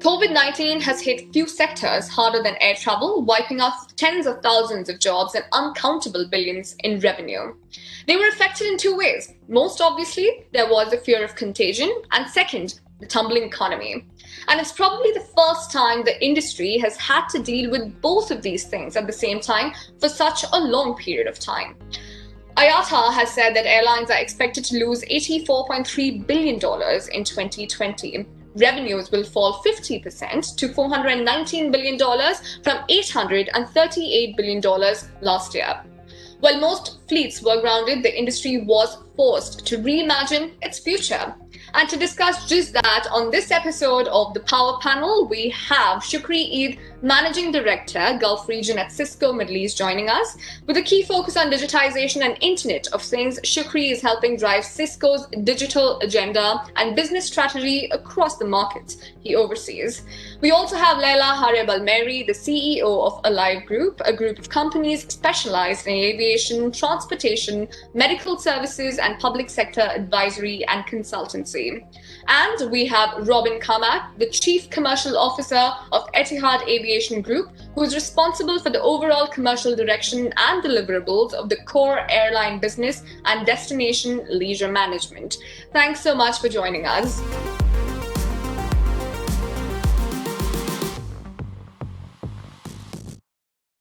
COVID-19 has hit few sectors harder than air travel, wiping out tens of thousands of jobs and uncountable billions in revenue. They were affected in two ways. Most obviously, there was the fear of contagion, and second, the tumbling economy. And it's probably the first time the industry has had to deal with both of these things at the same time for such a long period of time. IATA has said that airlines are expected to lose $84.3 billion in 2020. Revenues will fall 50% to $419 billion from $838 billion last year. While most fleets were grounded, the industry was forced to reimagine its future. And to discuss just that, on this episode of the Power Panel, we have Shukri Eid, Managing Director, Gulf Region at Cisco Middle East, joining us. With a key focus on digitization and Internet of Things, Shukri is helping drive Cisco's digital agenda and business strategy across the markets he oversees. We also have Leila Harb Almheiri, the CEO of Alive Group, a group of companies specialized in aviation, transportation, medical services, and public sector advisory and consultancy. And we have Robin Kamarki, the Chief Commercial Officer of Etihad Aviation Group, who is responsible for the overall commercial direction and deliverables of the core airline business and destination leisure management. Thanks so much for joining us.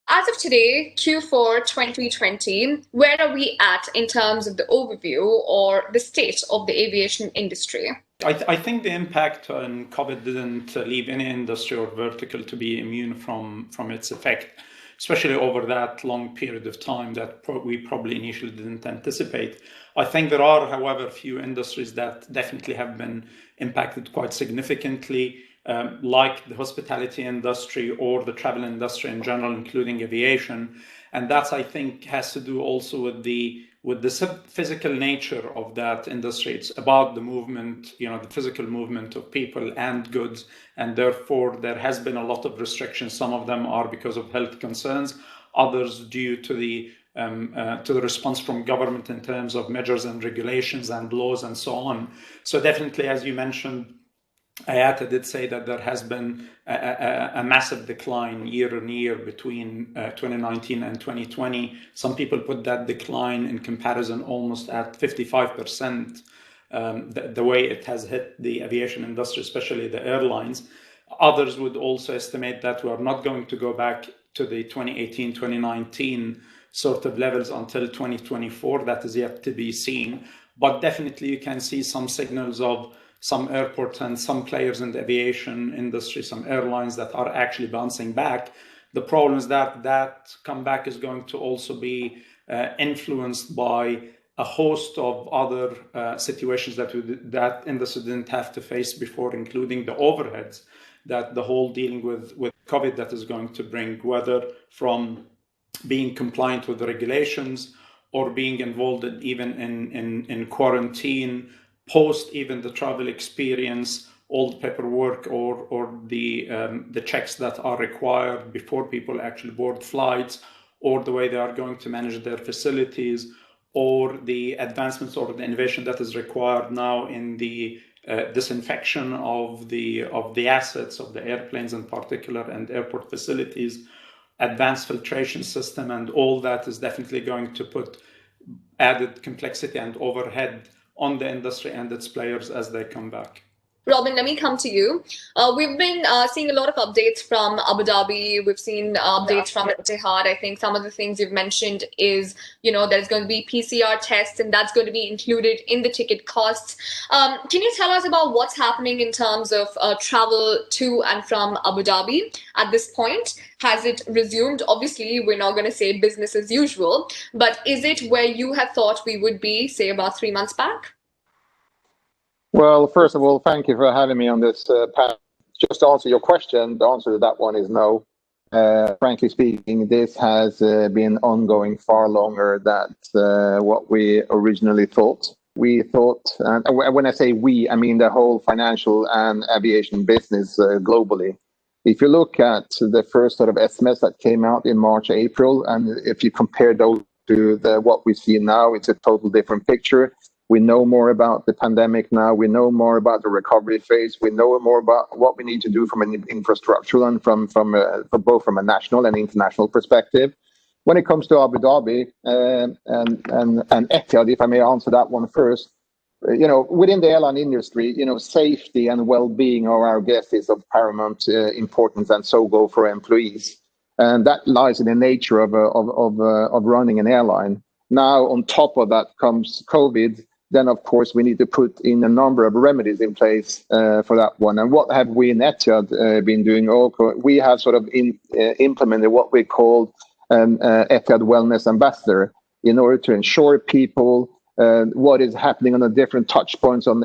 As of today, Q4 2020, where are we at in terms of the overview or the state of the aviation industry? I think the impact on COVID didn't leave any industry or vertical to be immune from its effect, especially over that long period of time that we probably initially didn't anticipate. I think there are, however, few industries that definitely have been impacted quite significantly, like the hospitality industry or the travel industry in general, including aviation. And that, I think, has to do also with the physical nature of that industry. It's about the movement, the physical movement of people and goods, and therefore there has been a lot of restrictions. Some of them are because of health concerns, others due to the response from government in terms of measures and regulations and laws and so on. So definitely, as you mentioned, IATA did say that there has been a massive decline year on year between 2019 and 2020. Some people put that decline in comparison almost at 55%, the way it has hit the aviation industry, especially the airlines. Others would also estimate that we are not going to go back to the 2018, 2019 sort of levels until 2024. That is yet to be seen. But definitely you can see some signals of some airports and some players in the aviation industry, some airlines that are actually bouncing back. The problem is that comeback is going to also be influenced by a host of other situations that industry didn't have to face before, including the overheads that the whole dealing with COVID that is going to bring, whether from being compliant with the regulations or being involved even in quarantine, post even the travel experience, all the paperwork or the checks that are required before people actually board flights, or the way they are going to manage their facilities, or the advancements or the innovation that is required now in the disinfection of the assets of the airplanes in particular and airport facilities, advanced filtration system, and all that is definitely going to put added complexity and overhead on the industry and its players as they come back. Robin, let me come to you. We've been seeing a lot of updates from Abu Dhabi. We've seen updates from Etihad. I think some of the things you've mentioned is, there's going to be PCR tests and that's going to be included in the ticket costs. Can you tell us about what's happening in terms of travel to and from Abu Dhabi at this point? Has it resumed? Obviously, we're not going to say business as usual, but is it where you had thought we would be, say, about 3 months back? Well, first of all, thank you for having me on this panel. Just to answer your question, the answer to that one is no. Frankly speaking, this has been ongoing far longer than what we originally thought. We thought, and when I say we, I mean the whole financial and aviation business globally. If you look at the first sort of estimates that came out in March, April, and if you compare those to what we see now, it's a total different picture. We know more about the pandemic now. We know more about the recovery phase. We know more about what we need to do from an infrastructural and from both from a national and international perspective. When it comes to Abu Dhabi and Etihad, if I may answer that one first, within the airline industry, safety and well-being of our guests is of paramount importance, and so go for employees. And that lies in the nature of running an airline. Now, on top of that comes COVID. Then, of course, we need to put in a number of remedies in place for that one. And what have we in Etihad been doing? We have sort of implemented what we call an Etihad Wellness Ambassador in order to ensure people what is happening on the different touch points on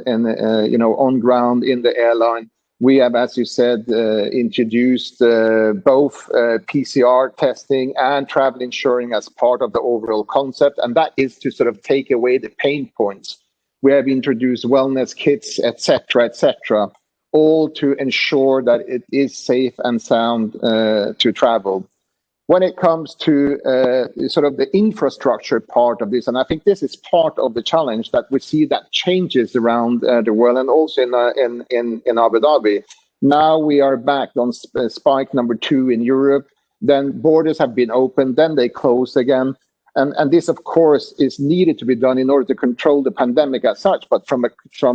ground in the airline. We have, as you said, introduced both PCR testing and travel insuring as part of the overall concept, and that is to sort of take away the pain points. We have introduced wellness kits, etc., all to ensure that it is safe and sound to travel. When it comes to sort of the infrastructure part of this, and I think this is part of the challenge that we see that changes around the world, and also in Abu Dhabi. Now we are back on spike number 2 in Europe. Then borders have been opened, then they close again. And this, of course, is needed to be done in order to control the pandemic as such. But from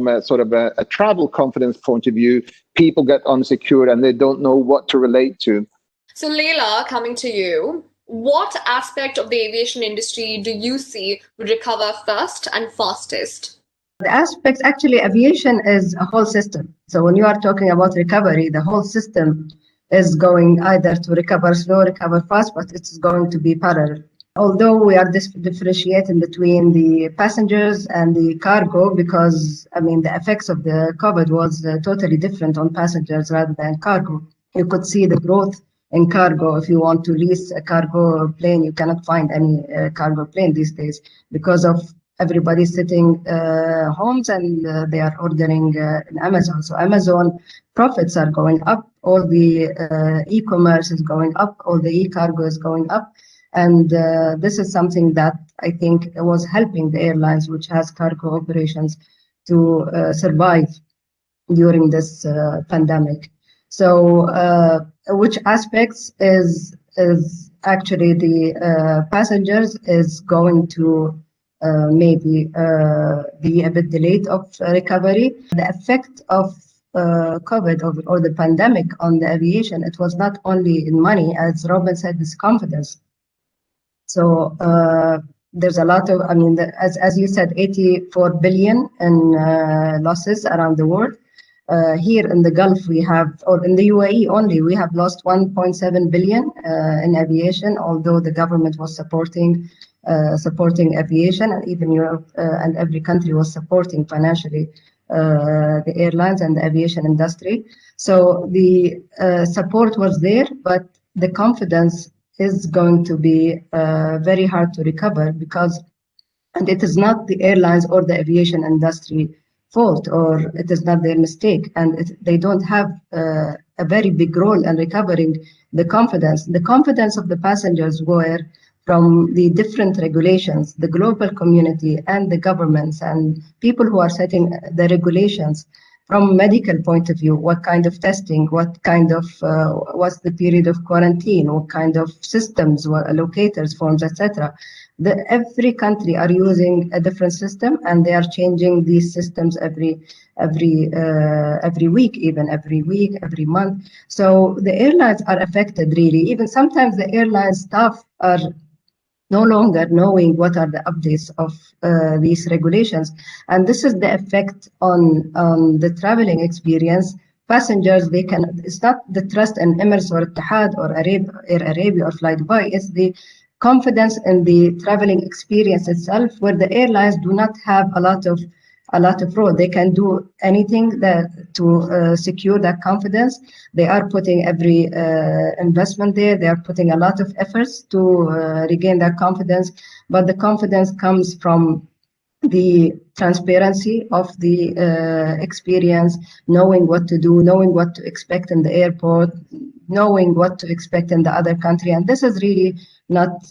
a sort of a travel confidence point of view, people get unsecured and they don't know what to relate to. So Leila, coming to you, what aspect of the aviation industry do you see would recover first and fastest? The aspects, actually, aviation is a whole system. So when you are talking about recovery, the whole system is going either to recover slow, recover fast, but it's going to be parallel. Although we are differentiating between the passengers and the cargo, because, the effects of the COVID was totally different on passengers rather than cargo. You could see the growth in cargo. If you want to lease a cargo plane, you cannot find any cargo plane these days because of everybody sitting homes and they are ordering in Amazon. So Amazon profits are going up, all the e-commerce is going up, all the e-cargo is going up. And this is something that I think was helping the airlines, which has cargo operations, to survive during this pandemic. So which aspects is actually the passengers is going to maybe be a bit delayed of recovery. The effect of COVID or the pandemic on the aviation, it was not only in money, as Robin said, it's confidence. So there's a lot of, as you said, 84 billion in losses around the world. Here in the Gulf, we have, or in the UAE only, we have lost 1.7 billion in aviation, although the government was supporting aviation, and even Europe and every country was supporting financially the airlines and the aviation industry. So the support was there, but the confidence is going to be very hard to recover and it is not the airlines or the aviation industry fault, or it is not their mistake, and they don't have a very big role in recovering the confidence. The confidence of the passengers were from the different regulations, the global community and the governments and people who are setting the regulations from medical point of view, what kind of testing, what kind of, what's the period of quarantine, what kind of systems, what allocators, forms, etc. Every country are using a different system, and they are changing these systems every week, even every month. So the airlines are affected really. Even sometimes the airline staff are no longer knowing what are the updates of these regulations. And this is the effect on the traveling experience. Passengers, it's not the trust in Emirates or Etihad or Air Arabia or Flydubai, it's the confidence in the traveling experience itself, where the airlines do not have a lot of role. They can do anything to secure that confidence. They are putting every investment there. They are putting a lot of efforts to regain that confidence. But the confidence comes from the transparency of the experience, knowing what to do, knowing what to expect in the airport, knowing what to expect in the other country. And this is really not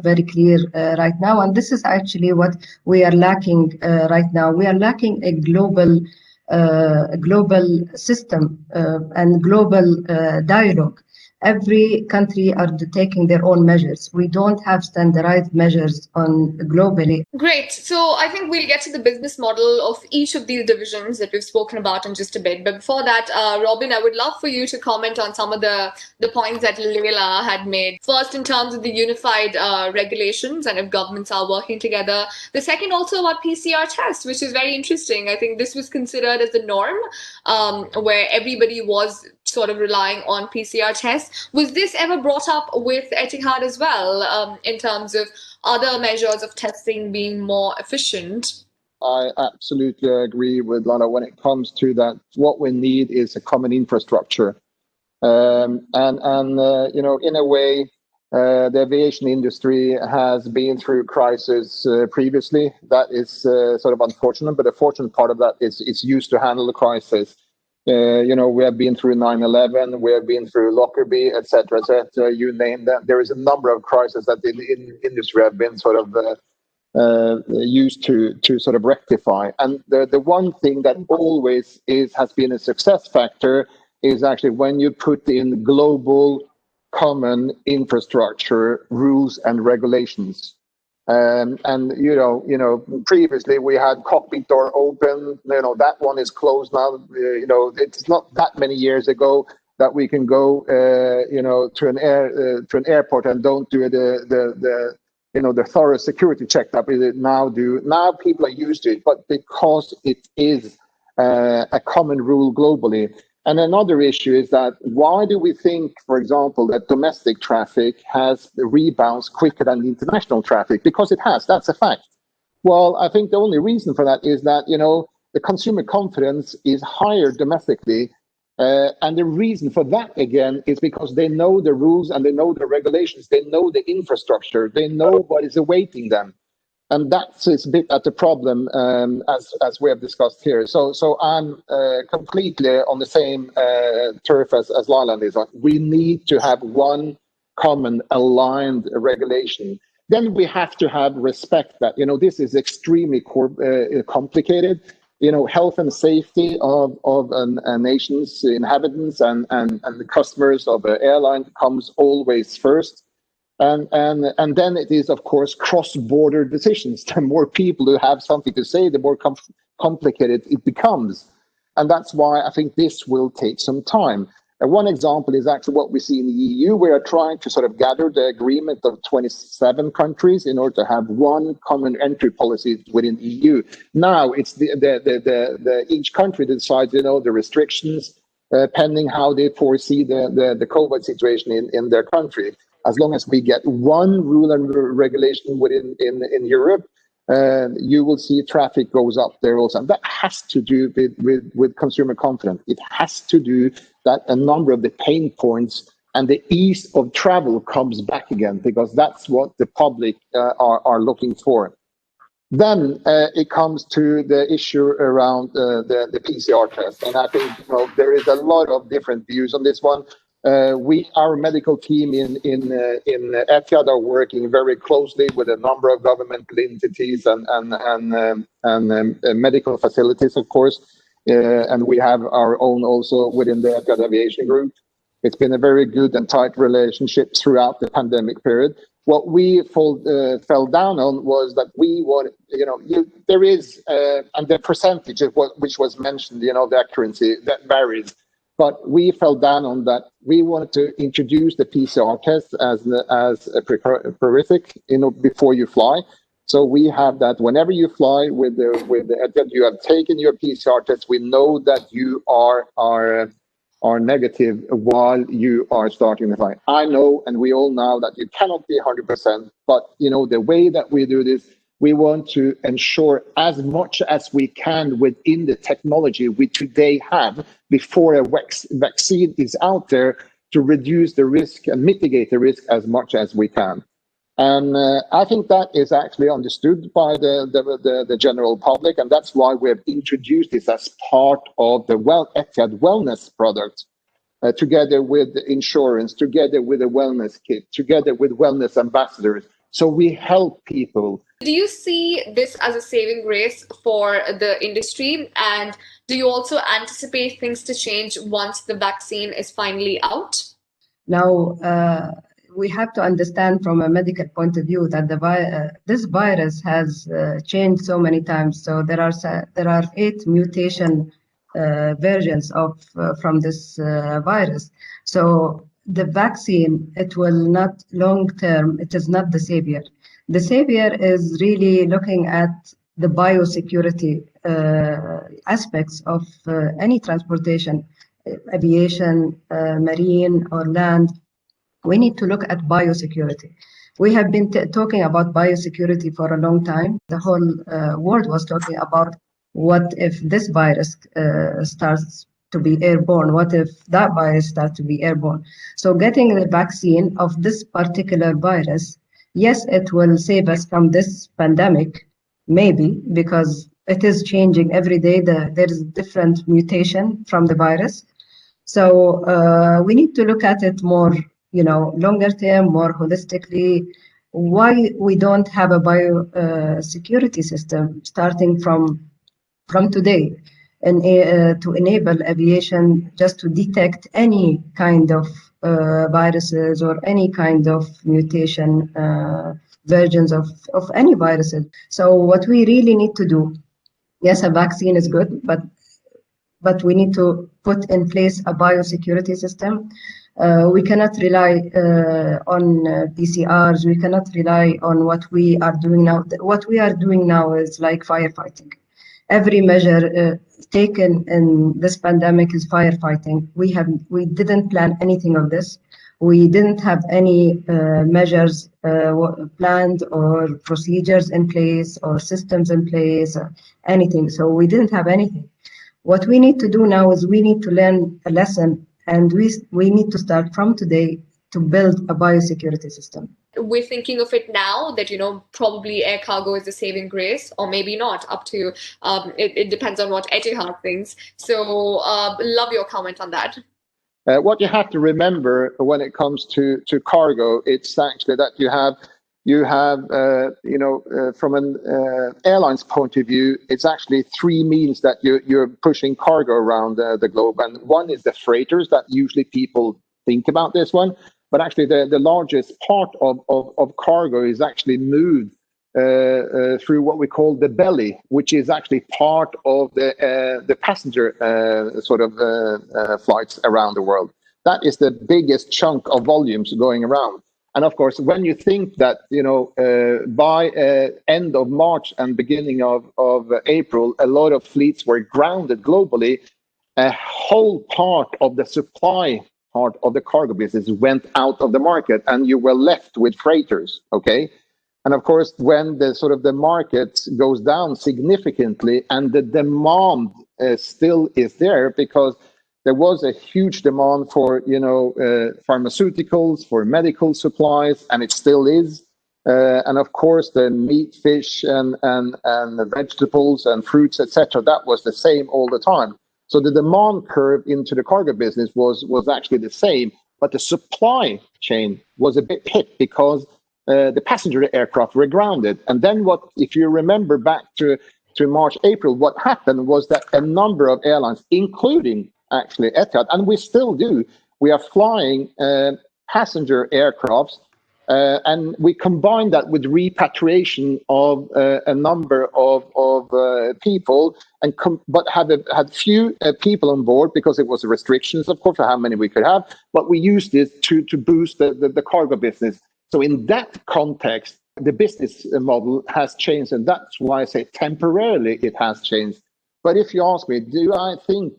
very clear right now. And this is actually what we are lacking right now. We are lacking a global system and global dialogue. Every country are taking their own measures. We don't have standardized measures on globally. Great. So I think we'll get to the business model of each of these divisions that we've spoken about in just a bit. But before that, Robin, I would love for you to comment on some of the points that Leila had made. First, in terms of the unified regulations and if governments are working together. The second also about PCR tests, which is very interesting. I think this was considered as the norm, where everybody was sort of relying on PCR tests. Was this ever brought up with Etihad as well, in terms of other measures of testing being more efficient? I absolutely agree with Lana when it comes to that. What we need is a common infrastructure. In a way, the aviation industry has been through crisis previously. That is sort of unfortunate, but the fortunate part of that is it's used to handle the crisis. We have been through 9/11, we have been through Lockerbie, etc., etc. You name them. There is a number of crises that the industry have been sort of used to sort of rectify. And the one thing that always has been a success factor is actually when you put in global common infrastructure rules and regulations. Previously we had cockpit door open. That one is closed now. It's not that many years ago that we can go, to an airport and don't do the thorough security check that we now do. Now people are used to it, but because it is a common rule globally. And another issue is that why do we think, for example, that domestic traffic has rebounds quicker than international traffic? Because it has, that's a fact. Well, I think the only reason for that is that, the consumer confidence is higher domestically. And the reason for that, again, is because they know the rules and they know the regulations, they know the infrastructure, they know what is awaiting them. And that's a bit at the problem, as we have discussed here. So I'm completely on the same turf as Lailand is. We need to have one common aligned regulation. Then we have to have respect that, this is extremely complicated. Health and safety of a nation's inhabitants and the customers of an airline comes always first. And then it is, of course, cross-border decisions. The more people who have something to say, the more complicated it becomes. And that's why I think this will take some time. And one example is actually what we see in the EU. We are trying to sort of gather the agreement of 27 countries in order to have one common entry policy within the EU. Now it's each country decides, the restrictions, pending how they foresee the COVID situation in their country. As long as we get one rule and regulation within in Europe, you will see traffic goes up there also. And that has to do with consumer confidence. It has to do that a number of the pain points and the ease of travel comes back again, because that's what the public are looking for. Then it comes to the issue around the PCR test. And I think there is a lot of different views on this one. Our medical team in Etihad are working very closely with a number of governmental entities and medical facilities, of course, and we have our own also within the Etihad Aviation Group. It's been a very good and tight relationship throughout the pandemic period. What we fell down on was that we wanted, there is, and the percentage of which was mentioned, the accuracy that varies. But we fell down on that. We wanted to introduce the PCR test as a prerequisite, before you fly. So we have that whenever you fly with the you have taken your PCR test. We know that you are negative while you are starting the flight. I know, and we all know that you cannot be 100%. But the way that we do this, we want to ensure as much as we can within the technology we today have before a vaccine is out there to reduce the risk and mitigate the risk as much as we can. And I think that is actually understood by the general public, and that's why we have introduced this as part of the Etihad wellness product. together with insurance, together with a wellness kit, together with wellness ambassadors. So we help people. Do you see this as a saving grace for the industry? And do you also anticipate things to change once the vaccine is finally out? Now, we have to understand from a medical point of view that this virus has changed so many times. So there are 8 mutation versions of from this virus. So the vaccine, it will not long term, it is not the savior. The savior is really looking at the biosecurity aspects of any transportation, aviation, marine or land. We need to look at biosecurity. We have been talking about biosecurity for a long time. The whole world was talking about what if this virus starts to be airborne? What if that virus starts to be airborne? So getting the vaccine of this particular virus, yes, it will save us from this pandemic, maybe, because it is changing every day. There is a different mutation from the virus. So we need to look at it more, longer term, more holistically. Why we don't have a biosecurity system starting from today, and to enable aviation just to detect any kind of viruses or any kind of mutation versions of any viruses. So what we really need to do, yes, a vaccine is good, but we need to put in place a biosecurity system. We cannot rely on PCRs. We cannot rely on what we are doing now. What we are doing now is like firefighting. Every measure taken in this pandemic is firefighting. We didn't plan anything of this. We didn't have any measures planned or procedures in place or systems in place or anything. So we didn't have anything. What we need to do now is we need to learn a lesson, and we need to start from today to build a biosecurity system. We're thinking of it now that, probably air cargo is a saving grace, or maybe not, up to, it depends on what Etihad thinks. So love your comment on that. What you have to remember when it comes to cargo, it's actually that you have from an airline's point of view, it's actually 3 means that you're pushing cargo around the globe. And one is the freighters, that usually people think about this one, but actually the largest part of cargo is actually moved through what we call the belly, which is actually part of the passenger flights around the world. That is the biggest chunk of volumes going around. And of course, when you think that, by end of March and beginning of April, a lot of fleets were grounded globally, a whole part of the supply part of the cargo business went out of the market, and you were left with freighters, okay? And of course, when the market goes down significantly and the demand still is there, because there was a huge demand for, pharmaceuticals, for medical supplies, and it still is. And of course, the meat, fish, and the vegetables and fruits, etc., that was the same all the time. So the demand curve into the cargo business was actually the same, but the supply chain was a bit hit because the passenger aircraft were grounded. And then if you remember back to March, April, what happened was that a number of airlines, including actually Etihad, and we still do, we are flying passenger aircrafts, and we combine that with repatriation of a number of people, but had few people on board because it was restrictions, of course, for how many we could have, but we used this to boost the cargo business. So in that context, the business model has changed, and that's why I say temporarily it has changed. But if you ask me, do I think,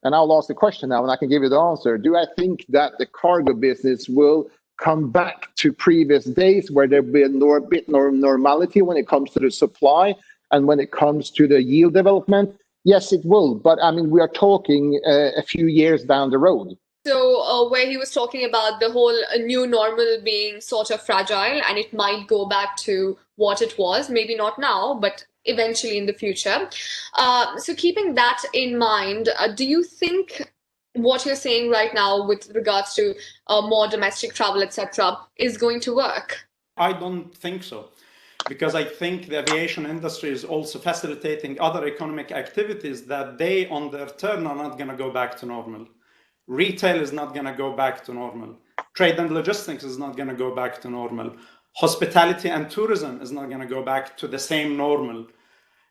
and I'll ask the question now and I can give you the answer, do I think that the cargo business will come back to previous days where there'll be a bit more normality when it comes to the supply and when it comes to the yield development? Yes, it will. But I mean, we are talking a few years down the road. So where he was talking about the whole new normal being sort of fragile and it might go back to what it was, maybe not now, but eventually in the future. So keeping that in mind, do you think what you're saying right now with regards to more domestic travel, etc., is going to work? I don't think so, because I think the aviation industry is also facilitating other economic activities that they, on their turn, are not going to go back to normal. Retail is not going to go back to normal. Trade and logistics is not going to go back to normal. Hospitality and tourism is not going to go back to the same normal.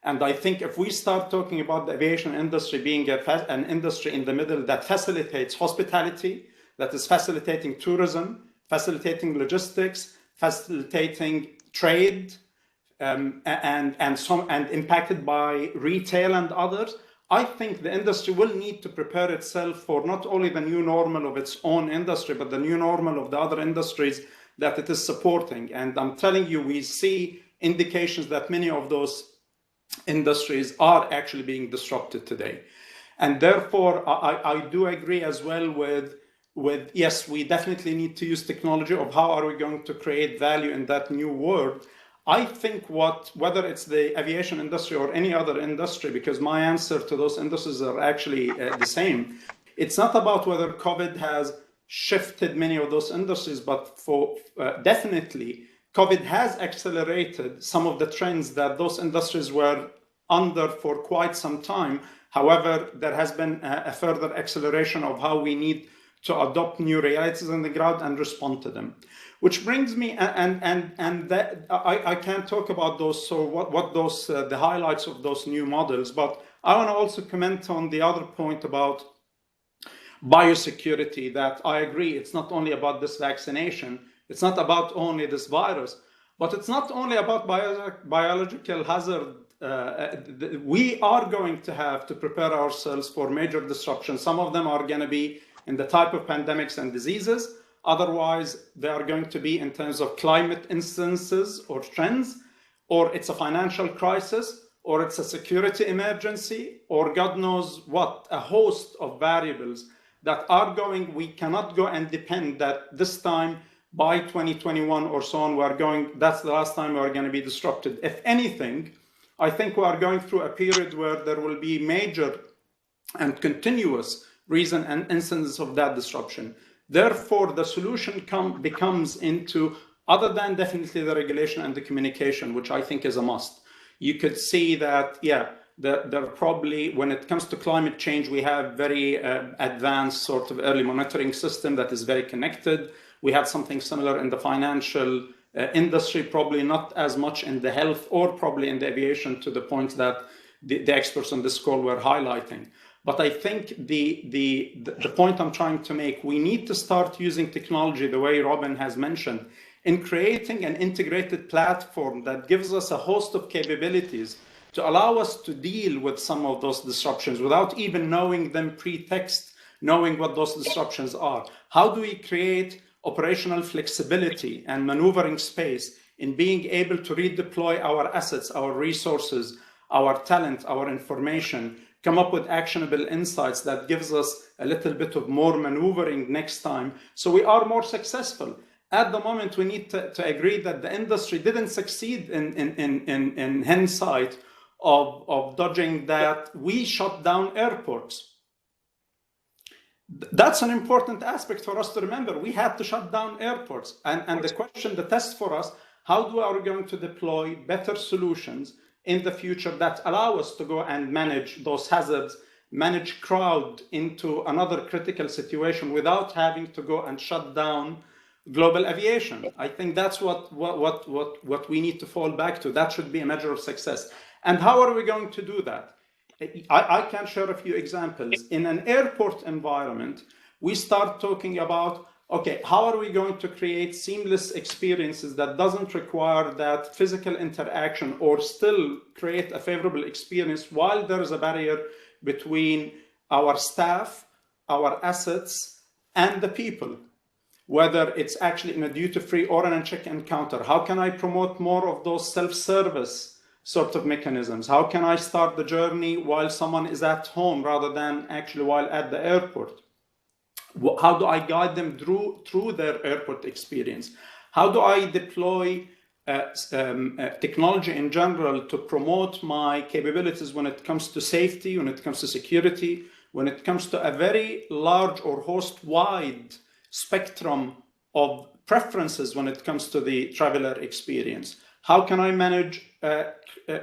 And I think if we start talking about the aviation industry being an industry in the middle that facilitates hospitality, that is facilitating tourism, facilitating logistics, facilitating trade, and impacted by retail and others, I think the industry will need to prepare itself for not only the new normal of its own industry, but the new normal of the other industries that it is supporting. And I'm telling you, we see indications that many of those industries are actually being disrupted today. And therefore, I do agree as well with yes, we definitely need to use technology of how are we going to create value in that new world. I think whether it's the aviation industry or any other industry, because my answer to those industries are actually the same. It's not about whether COVID has shifted many of those industries, but for definitely COVID has accelerated some of the trends that those industries were under for quite some time. However, there has been a further acceleration of how we need to adopt new realities on the ground and respond to them. Which brings me, and that I can't talk about those, so what those, the highlights of those new models, but I want to also comment on the other point about biosecurity, that I agree, it's not only about this vaccination, it's not about only this virus, but it's not only about biological hazard. We are going to have to prepare ourselves for major disruptions. Some of them are going to be in the type of pandemics and diseases. Otherwise, they are going to be in terms of climate instances or trends, or it's a financial crisis, or it's a security emergency, or God knows what, a host of variables that are going, we cannot go and depend that this time by 2021 or so on, that's the last time we're going to be disrupted. If anything, I think we are going through a period where there will be major and continuous reason and instances of that disruption. Therefore, the solution becomes into, other than definitely the regulation and the communication, which I think is a must. You could see that, yeah, there probably, when it comes to climate change, we have very advanced sort of early monitoring system that is very connected. We have something similar in the financial industry, probably not as much in the health or probably in the aviation, to the point that the experts on this call were highlighting. But I think the point I'm trying to make, we need to start using technology the way Robin has mentioned, in creating an integrated platform that gives us a host of capabilities to allow us to deal with some of those disruptions without even knowing them pre-text, knowing what those disruptions are. How do we create operational flexibility and maneuvering space in being able to redeploy our assets, our resources, our talent, our information, come up with actionable insights that gives us a little bit of more maneuvering next time, so we are more successful. At the moment, we need to agree that the industry didn't succeed in hindsight of dodging that. We shut down airports. That's an important aspect for us to remember. We had to shut down airports. And the question, the test for us, how are we going to deploy better solutions in the future that allow us to go and manage those hazards, manage crowd into another critical situation without having to go and shut down global aviation? I think that's what we need to fall back to. That should be a measure of success. And how are we going to do that? I can share a few examples. In an airport environment, we start talking about, okay, how are we going to create seamless experiences that doesn't require that physical interaction, or still create a favorable experience while there is a barrier between our staff, our assets, and the people, whether it's actually in a duty-free or in a check-in counter. How can I promote more of those self-service sort of mechanisms? How can I start the journey while someone is at home rather than actually while at the airport? How do I guide them through their airport experience? How do I deploy technology in general to promote my capabilities when it comes to safety, when it comes to security, when it comes to a very large or host-wide spectrum of preferences when it comes to the traveler experience. How can I manage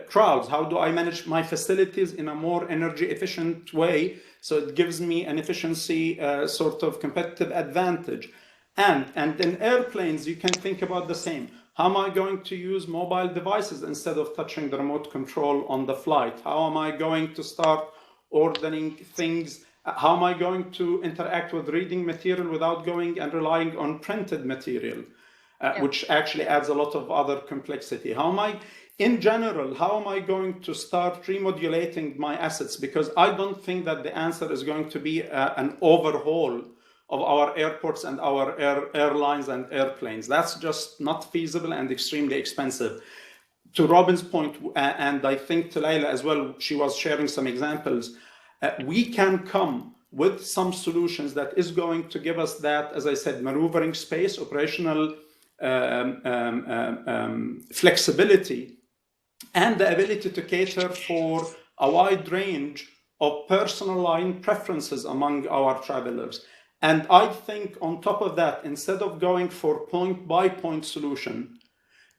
crowds? How do I manage my facilities in a more energy efficient way so it gives me an efficiency sort of competitive advantage? And in airplanes, you can think about the same. How am I going to use mobile devices instead of touching the remote control on the flight? How am I going to start ordering things? How am I going to interact with reading material without going and relying on printed material, which actually adds a lot of other complexity? In general, how am I going to start remodulating my assets? Because I don't think that the answer is going to be an overhaul of our airports and our airlines and airplanes. That's just not feasible and extremely expensive. To Robin's point, and I think to Leila as well, she was sharing some examples, we can come with some solutions that is going to give us that, as I said, maneuvering space, operational flexibility, and the ability to cater for a wide range of personal line preferences among our travelers. And I think on top of that, instead of going for point-by-point solution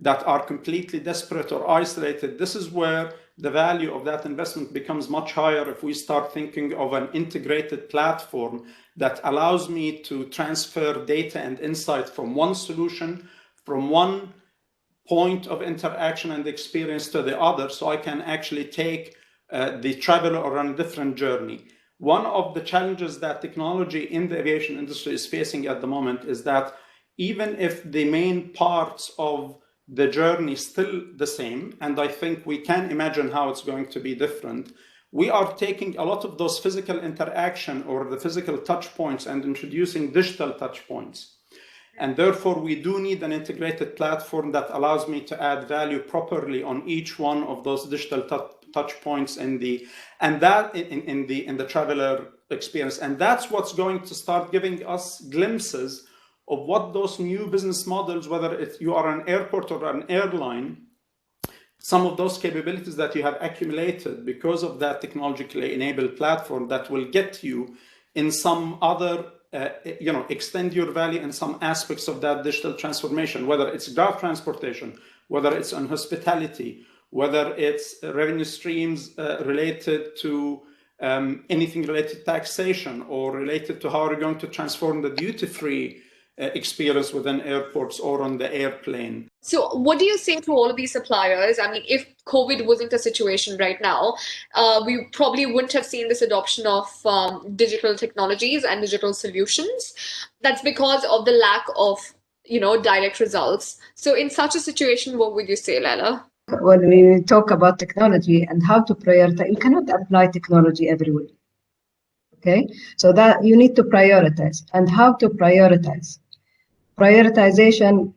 that are completely disparate or isolated, this is where the value of that investment becomes much higher if we start thinking of an integrated platform that allows me to transfer data and insight from one solution, from one point of interaction and experience to the other, so I can actually take the traveler on a different journey. One of the challenges that technology in the aviation industry is facing at the moment is that even if the main parts of the journey is still the same, and I think we can imagine how it's going to be different, we are taking a lot of those physical interaction or the physical touch points and introducing digital touch points. And therefore, we do need an integrated platform that allows me to add value properly on each one of those digital touch points in the traveler experience. And that's what's going to start giving us glimpses of what those new business models, whether you are an airport or an airline, some of those capabilities that you have accumulated because of that technologically enabled platform that will get you in some other, extend your value in some aspects of that digital transformation, whether it's ground transportation, whether it's on hospitality, whether it's revenue streams related to anything related to taxation or related to how we're going to transform the duty-free experience within airports or on the airplane. So what do you say to all of these suppliers? I mean, if COVID wasn't a situation right now, we probably wouldn't have seen this adoption of digital technologies and digital solutions. That's because of the lack of, direct results. So in such a situation, what would you say, Leila? When we talk about technology and how to prioritize, you cannot apply technology everywhere. Okay, so that you need to prioritize. And how to prioritize? Prioritization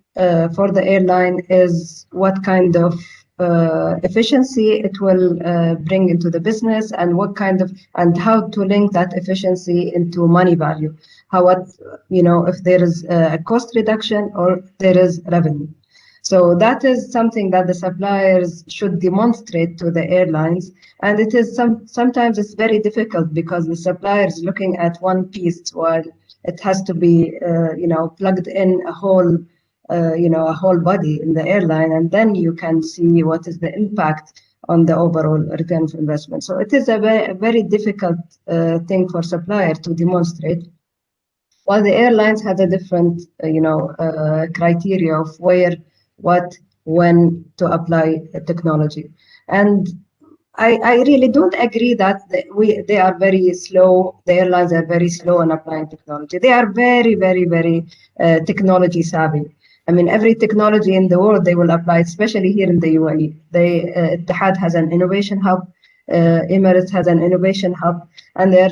for the airline is what kind of efficiency it will bring into the business, and what kind of, and how to link that efficiency into money value. If there is a cost reduction or there is revenue. So that is something that the suppliers should demonstrate to the airlines, and it is sometimes it's very difficult because the supplier is looking at one piece while it has to be plugged in a whole body in the airline, and then you can see what is the impact on the overall return of investment. So it is a very difficult thing for supplier to demonstrate. While the airlines had a different criteria of where, what, when to apply technology. And I really don't agree that they are very slow. The airlines are very slow in applying technology. They are very, very, very technology savvy. I mean, every technology in the world they will apply, especially here in the UAE. Etihad has an innovation hub. Emirates has an innovation hub, and their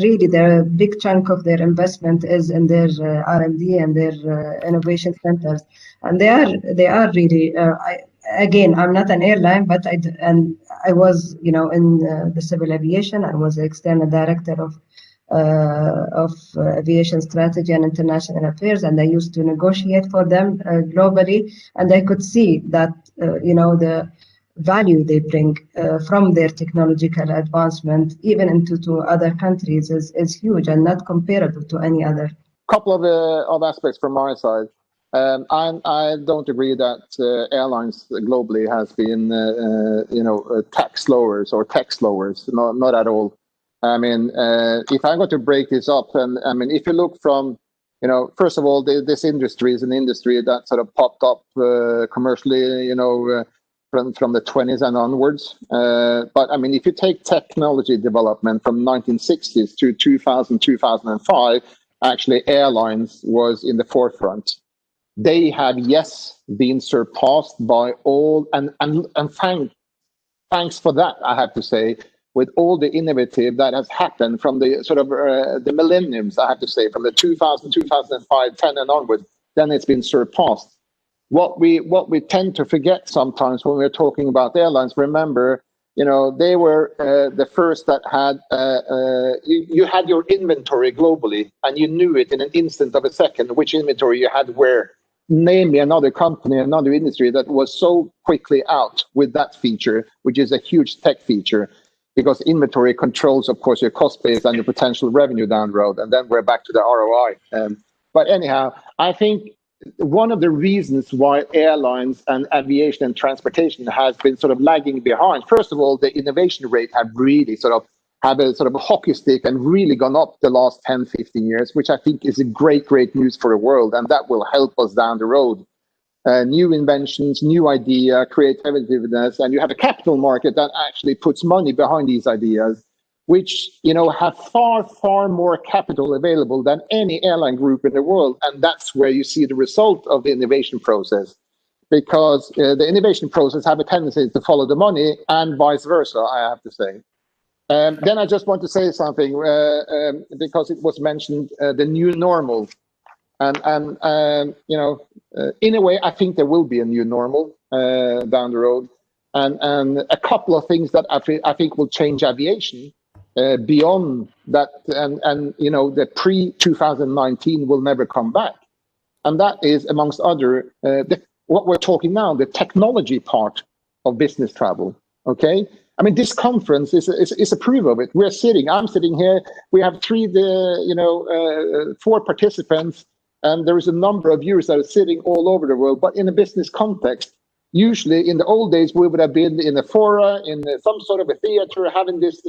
big chunk of their investment is in their R&D and their innovation centers. And they are really. Again, I'm not an airline, but I was, in the civil aviation. I was the external director of aviation strategy and international affairs, and I used to negotiate for them globally. And I could see that, value they bring from their technological advancement, even into to other countries, is huge and not comparable to any other. Couple of aspects from my side. I don't agree that airlines globally has been, tech slowers or tech slowers. Not at all. I mean, if I'm going to break this up, and I mean, if you look from, first of all, this industry is an industry that sort of popped up commercially, from the 20s and onwards. But I mean, if you take technology development from 1960s to 2000, 2005, actually airlines was in the forefront. They have, yes, been surpassed by all, and thanks for that, I have to say, with all the innovative that has happened from the sort of the millenniums, I have to say, from the 2000, 2005, 10 and onwards, then it's been surpassed. What we tend to forget sometimes when we're talking about airlines, remember, they were the first that had, you had your inventory globally, and you knew it in an instant of a second, which inventory you had where. Namely, another company, another industry that was so quickly out with that feature, which is a huge tech feature, because inventory controls, of course, your cost base and your potential revenue down the road. And then we're back to the ROI. But anyhow, I think one of the reasons why airlines and aviation and transportation has been sort of lagging behind, first of all, the innovation rate have really have a sort of a hockey stick and really gone up the last 10, 15 years, which I think is a great news for the world. And that will help us down the road. New inventions, new idea, creativeness, and you have a capital market that actually puts money behind these ideas, which have far more capital available than any airline group in the world. And that's where you see the result of the innovation process, because the innovation process have a tendency to follow the money and vice versa, I have to say. Then I just want to say something, because it was mentioned, the new normal. And in a way, I think there will be a new normal down the road. And a couple of things that I think will change aviation beyond that, and the pre-2019 will never come back. And that is, amongst other, what we're talking now, the technology part of business travel, okay? I mean, this conference is a proof of it. I'm sitting here, we have 4 participants, and there is a number of viewers that are sitting all over the world, but in a business context. Usually in the old days, we would have been in a fora, in some sort of a theater, having this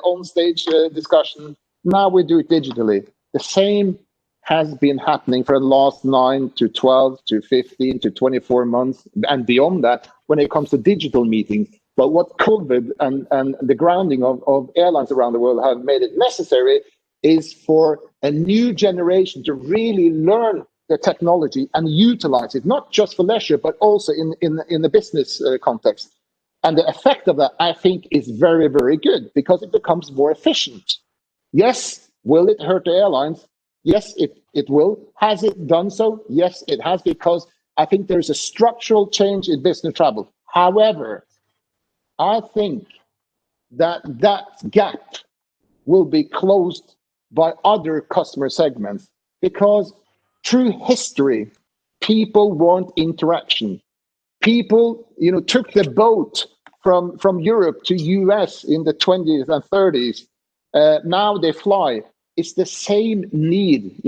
on-stage discussion. Now we do it digitally. The same has been happening for the last 9 to 12 to 15 to 24 months and beyond that when it comes to digital meetings. But what COVID and the grounding of airlines around the world have made it necessary is for a new generation to really learn the technology and utilize it, not just for leisure, but also in the business context. And the effect of that, I think, is very, very good because it becomes more efficient. Yes, will it hurt the airlines? Yes, it will. Has it done so? Yes, it has, because I think there's a structural change in business travel. However, I think that gap will be closed by other customer segments, because through history, people want interaction. People, took the boat from Europe to US in the 20s and 30s. Now they fly. It's the same need,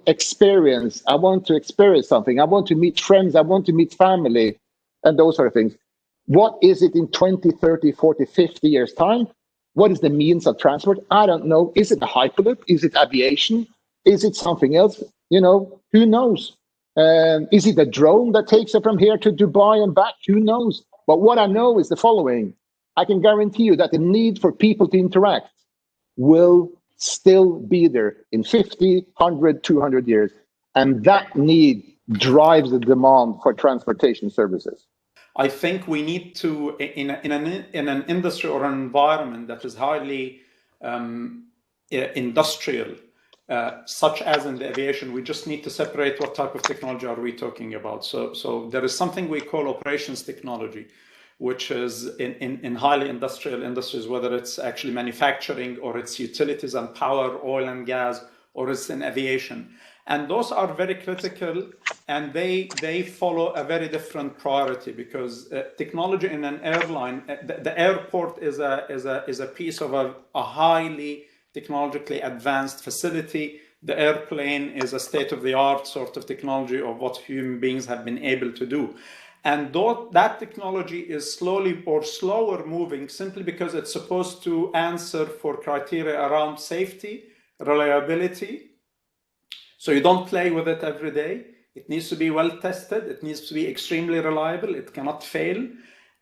experience. I want to experience something. I want to meet friends. I want to meet family and those sort of things. What is it in 20, 30, 40, 50 years' time? What is the means of transport? I don't know. Is it a hyperloop? Is it aviation? Is it something else? Who knows? Is it a drone that takes it from here to Dubai and back? Who knows? But what I know is the following. I can guarantee you that the need for people to interact will still be there in 50, 100, 200 years. And that need drives the demand for transportation services. I think we need to, in an industry or an environment that is highly industrial, such as in the aviation, we just need to separate what type of technology are we talking about. So there is something we call operations technology, which is in highly industrial industries, whether it's actually manufacturing or it's utilities and power, oil and gas, or it's in aviation. And those are very critical, and they follow a very different priority, because technology in an airline, the airport is a piece of a highly technologically advanced facility. The airplane is a state-of-the-art sort of technology of what human beings have been able to do. And that technology is slowly or slower moving simply because it's supposed to answer for criteria around safety, reliability. So you don't play with it every day. It needs to be well tested. It needs to be extremely reliable. It cannot fail.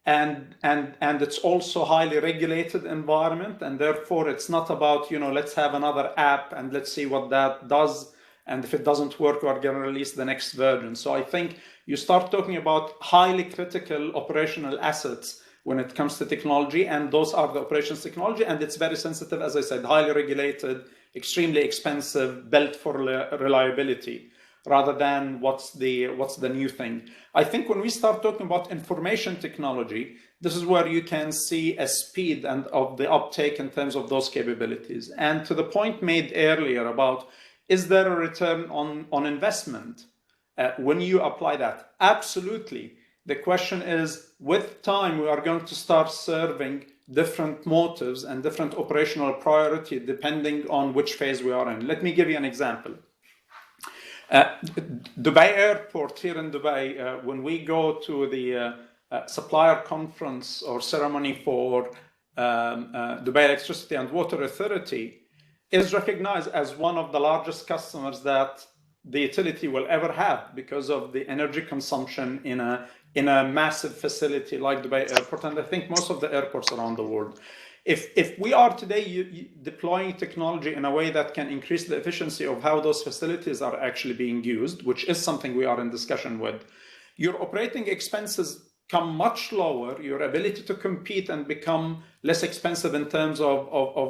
And it's also highly regulated environment. And therefore, it's not about, let's have another app and let's see what that does. And if it doesn't work, we're going to release the next version. So I think you start talking about highly critical operational assets when it comes to technology. And those are the operations technology. And it's very sensitive, as I said, highly regulated, extremely expensive, built for reliability, rather than what's the new thing. I think when we start talking about information technology, this is where you can see a speed and of the uptake in terms of those capabilities. And to the point made earlier about, is there a return on investment when you apply that? Absolutely. The question is, with time, we are going to start serving different motives and different operational priority depending on which phase we are in. Let me give you an example. Dubai Airport here in Dubai, when we go to the supplier conference or ceremony for Dubai Electricity and Water Authority, is recognized as one of the largest customers that the utility will ever have because of the energy consumption in a massive facility like Dubai Airport, and I think most of the airports around the world. If we are today deploying technology in a way that can increase the efficiency of how those facilities are actually being used, which is something we are in discussion with, your operating expenses come much lower, your ability to compete and become less expensive in terms of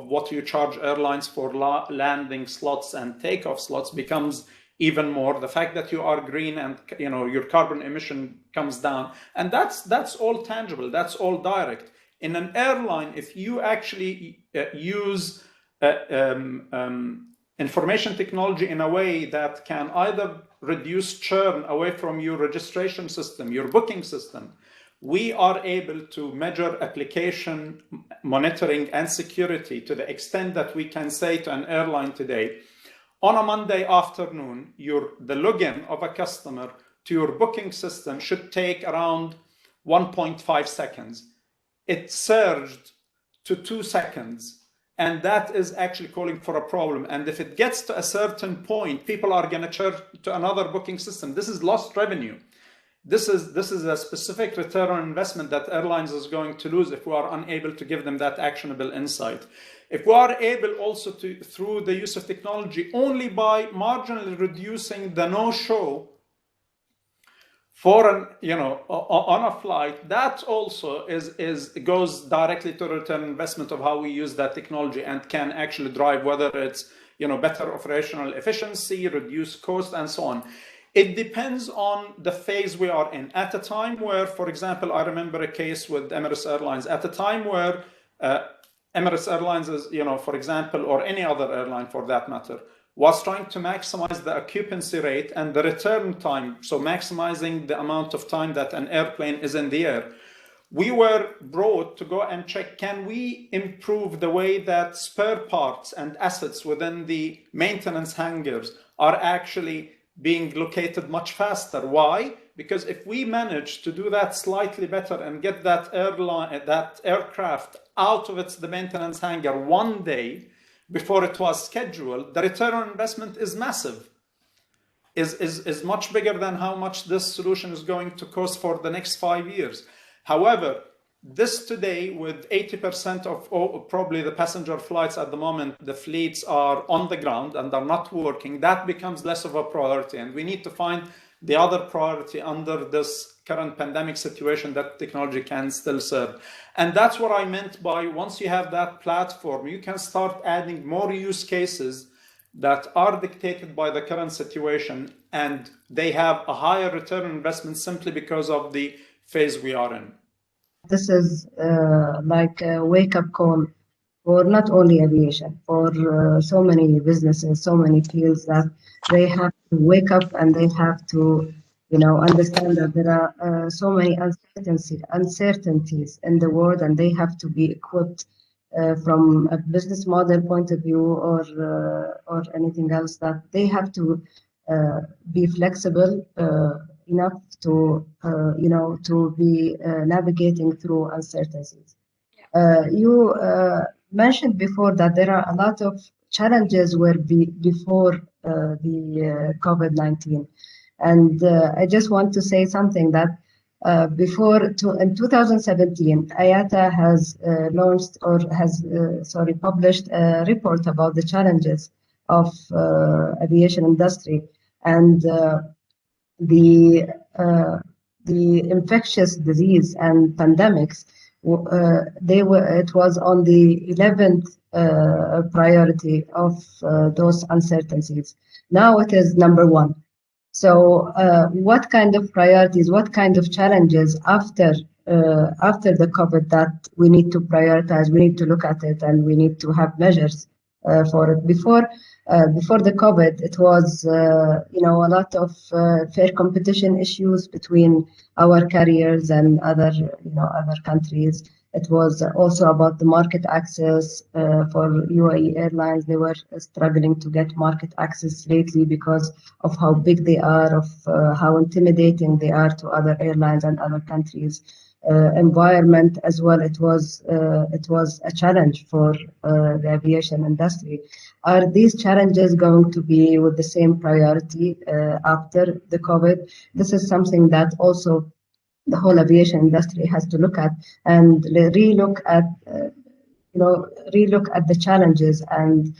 what you charge airlines for landing slots and takeoff slots becomes even more. The fact that you are green and your carbon emission comes down, and that's all tangible, that's all direct. In an airline, if you actually use information technology in a way that can either reduce churn away from your registration system, your booking system, we are able to measure application monitoring and security to the extent that we can say to an airline today, on a Monday afternoon, the login of a customer to your booking system should take around 1.5 seconds. It surged to 2 seconds, and that is actually calling for a problem. And if it gets to a certain point, people are going to turn to another booking system. This is lost revenue. This is a specific return on investment that airlines is going to lose if we are unable to give them that actionable insight. If we are able also to, through the use of technology, only by marginally reducing the no-show for on a flight, that also goes directly to return investment of how we use that technology and can actually drive whether it's better operational efficiency, reduce cost, and so on. It depends on the phase we are in. At a time where, for example, I remember a case with Emirates Airlines, at a time where Emirates Airlines is, for example, or any other airline for that matter, was trying to maximize the occupancy rate and the return time, so maximizing the amount of time that an airplane is in the air. We were brought to go and check, can we improve the way that spare parts and assets within the maintenance hangars are actually being located much faster? Why? Because if we manage to do that slightly better and get that aircraft out of the maintenance hangar one day before it was scheduled, the return on investment is massive, is much bigger than how much this solution is going to cost for the next 5 years. However, this today, with 80% of probably the passenger flights at the moment, the fleets are on the ground and are not working, that becomes less of a priority. And we need to find the other priority under this current pandemic situation that technology can still serve. And that's what I meant by, once you have that platform, you can start adding more use cases that are dictated by the current situation, and they have a higher return on investment simply because of the phase we are in. This is like a wake-up call for not only aviation, for so many businesses, so many fields, that they have to wake up and they have to, understand that there are so many uncertainties in the world, and they have to be equipped from a business model point of view or anything else, that they have to be flexible enough to to be navigating through uncertainties. You mentioned before that there are a lot of challenges before the COVID-19. And I just want to say something that in 2017, IATA has launched or has, published a report about the challenges of aviation industry, and the uh, the infectious disease and pandemics. It was on the 11th priority of those uncertainties. Now it is number one. So, what kind of priorities, what kind of challenges after the COVID that we need to prioritize? We need to look at it, and we need to have measures for it. Before the COVID, it was a lot of fair competition issues between our carriers and other countries. It was also about the market access for UAE airlines. They were struggling to get market access lately because of how big they are, of how intimidating they are to other airlines and other countries. Environment as well. It was a challenge for the aviation industry. Are these challenges going to be with the same priority after the COVID? This is something that also the whole aviation industry has to look at, and relook at the challenges, and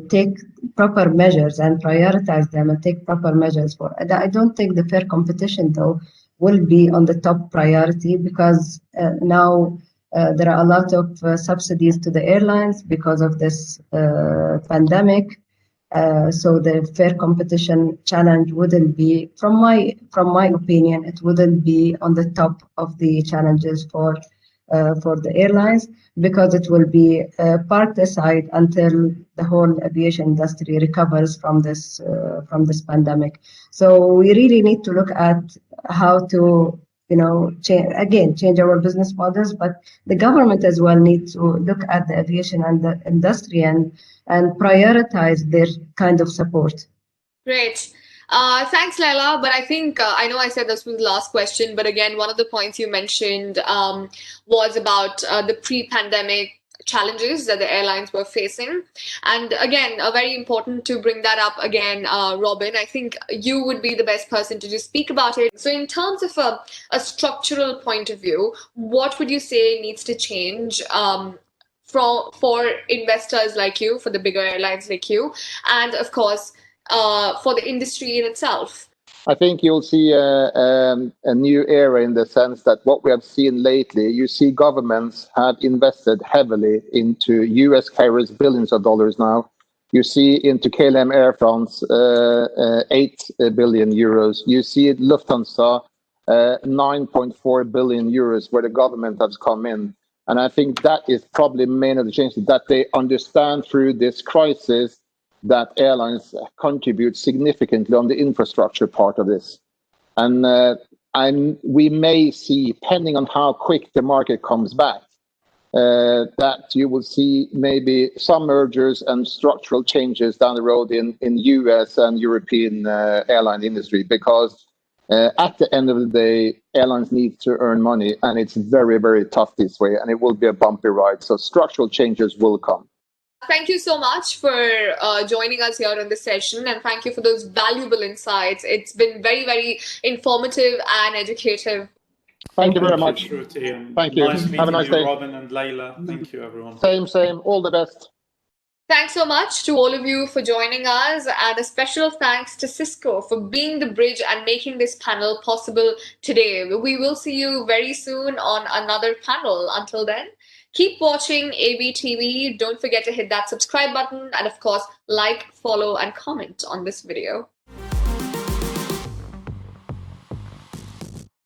take proper measures and prioritize them and take proper measures for. I don't think the fair competition, though, will be on the top priority, because now there are a lot of subsidies to the airlines because of this pandemic. So the fair competition challenge wouldn't be, from my opinion, it wouldn't be on the top of the challenges for the airlines, because it will be parked aside until the whole aviation industry recovers from this pandemic. So we really need to look at how to change our business models, but the government as well needs to look at the aviation and the industry and prioritize their kind of support. Great. Thanks, Leila. But I think I know I said this was the last question, but again, one of the points you mentioned was about the pre-pandemic challenges that the airlines were facing. And again, very important to bring that up again, Robin. I think you would be the best person to just speak about it. So in terms of a structural point of view, what would you say needs to change for investors like you, for the bigger airlines like you, and of course, for the industry in itself? I think you'll see a new era, in the sense that what we have seen lately, you see governments have invested heavily into US carriers, billions of dollars now. You see into KLM Air France, 8 billion euros. You see Lufthansa, 9.4 billion euros, where the government has come in. And I think that is probably main of the changes, that they understand through this crisis that airlines contribute significantly on the infrastructure part of this. And we may see, depending on how quick the market comes back, that you will see maybe some mergers and structural changes down the road in US and European airline industry, because at the end of the day, airlines need to earn money, and it's very, very tough this way, and it will be a bumpy ride. So structural changes will come. Thank you so much for joining us here on this session, and thank you for those valuable insights. It's been very, very informative and educative. Thank you very much. Thank you. Nice Have a nice day, Robin and Leila. Thank you, everyone. Same. All the best. Thanks so much to all of you for joining us, and a special thanks to Cisco for being the bridge and making this panel possible today. We will see you very soon on another panel. Until then, keep watching AVTV. Don't forget to hit that subscribe button, and of course, like, follow, and comment on this video.